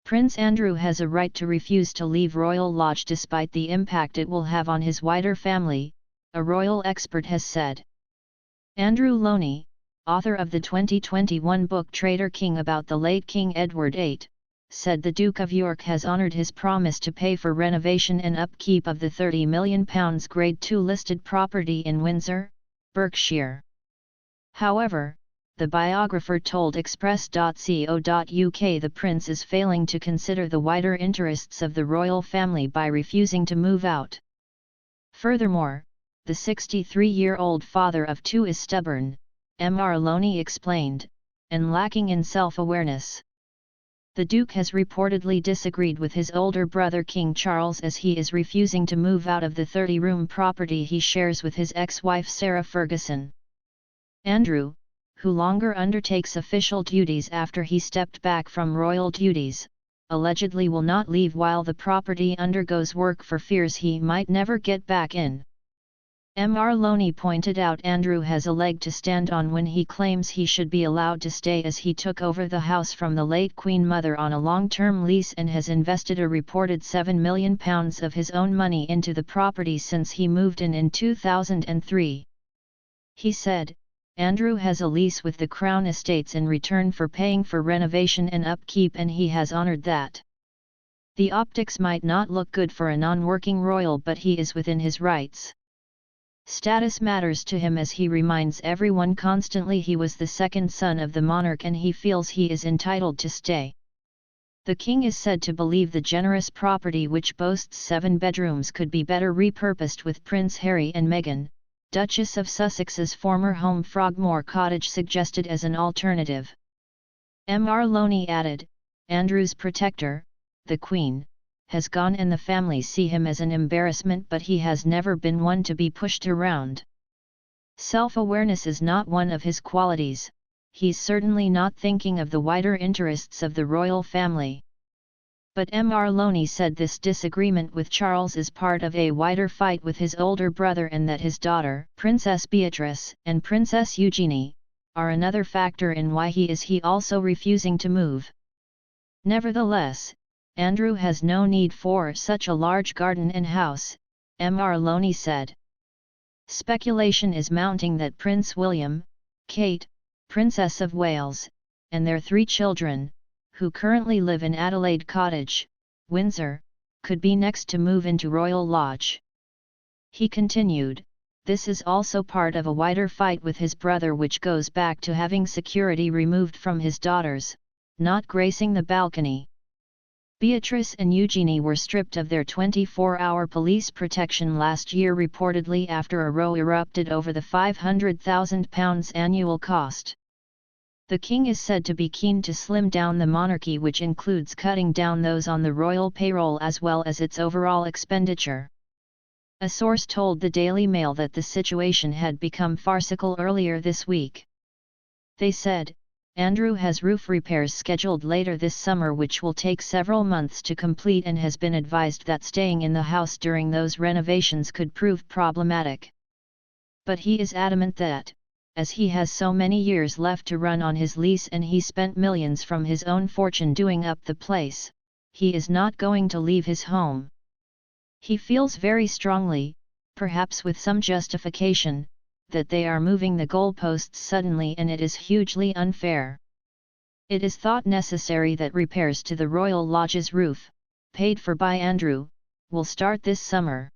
Prince Andrew has a right to refuse to leave Royal Lodge despite the impact it will have on his wider family, a royal expert has said. Andrew Lownie, author of the 2021 book Traitor King about the late King Edward VIII, said the Duke of York has honoured his promise to pay for renovation and upkeep of the £30 million Grade II listed property in Windsor, Berkshire. However, the biographer told Express.co.uk the prince is failing to consider the wider interests of the royal family by refusing to move out. Furthermore, the 63-year-old father of two is stubborn, Mr. Lownie explained, and lacking in self-awareness. The Duke has reportedly disagreed with his older brother King Charles as he is refusing to move out of the 30-room property he shares with his ex-wife Sarah Ferguson. Andrew, who longer undertakes official duties after he stepped back from royal duties, allegedly will not leave while the property undergoes work for fears he might never get back in. Mr. Lownie pointed out Andrew has a leg to stand on when he claims he should be allowed to stay as he took over the house from the late Queen Mother on a long-term lease and has invested a reported £7 million of his own money into the property since he moved in 2003. He said, Andrew has a lease with the Crown Estates in return for paying for renovation and upkeep, and he has honoured that. The optics might not look good for a non-working royal, but he is within his rights. Status matters to him, as he reminds everyone constantly he was the second son of the monarch and he feels he is entitled to stay. The king is said to believe the generous property, which boasts 7 bedrooms, could be better repurposed, with Prince Harry and Meghan, Duchess of Sussex's former home Frogmore Cottage, suggested as an alternative. Mr. Lownie added, Andrew's protector, the Queen, has gone and the family see him as an embarrassment, but he has never been one to be pushed around. Self-awareness is not one of his qualities. He's certainly not thinking of the wider interests of the royal family. But Mr. Lownie said this disagreement with Charles is part of a wider fight with his older brother, and that his daughter, Princess Beatrice, and Princess Eugenie, are another factor in why he also refusing to move. Nevertheless, Andrew has no need for such a large garden and house, Mr. Lownie said. Speculation is mounting that Prince William, Kate, Princess of Wales, and their 3 children, who currently live in Adelaide Cottage, Windsor, could be next to move into Royal Lodge. He continued, this is also part of a wider fight with his brother, which goes back to having security removed from his daughters, not gracing the balcony. Beatrice and Eugenie were stripped of their 24-hour police protection last year, reportedly after a row erupted over the £500,000 annual cost. The king is said to be keen to slim down the monarchy, which includes cutting down those on the royal payroll as well as its overall expenditure. A source told the Daily Mail that the situation had become farcical earlier this week. They said, Andrew has roof repairs scheduled later this summer, which will take several months to complete, and has been advised that staying in the house during those renovations could prove problematic. But he is adamant that, as he has so many years left to run on his lease and he spent millions from his own fortune doing up the place, he is not going to leave his home. He feels very strongly, perhaps with some justification, that they are moving the goalposts suddenly, and it is hugely unfair. It is thought necessary that repairs to the Royal Lodge's roof, paid for by Andrew, will start this summer.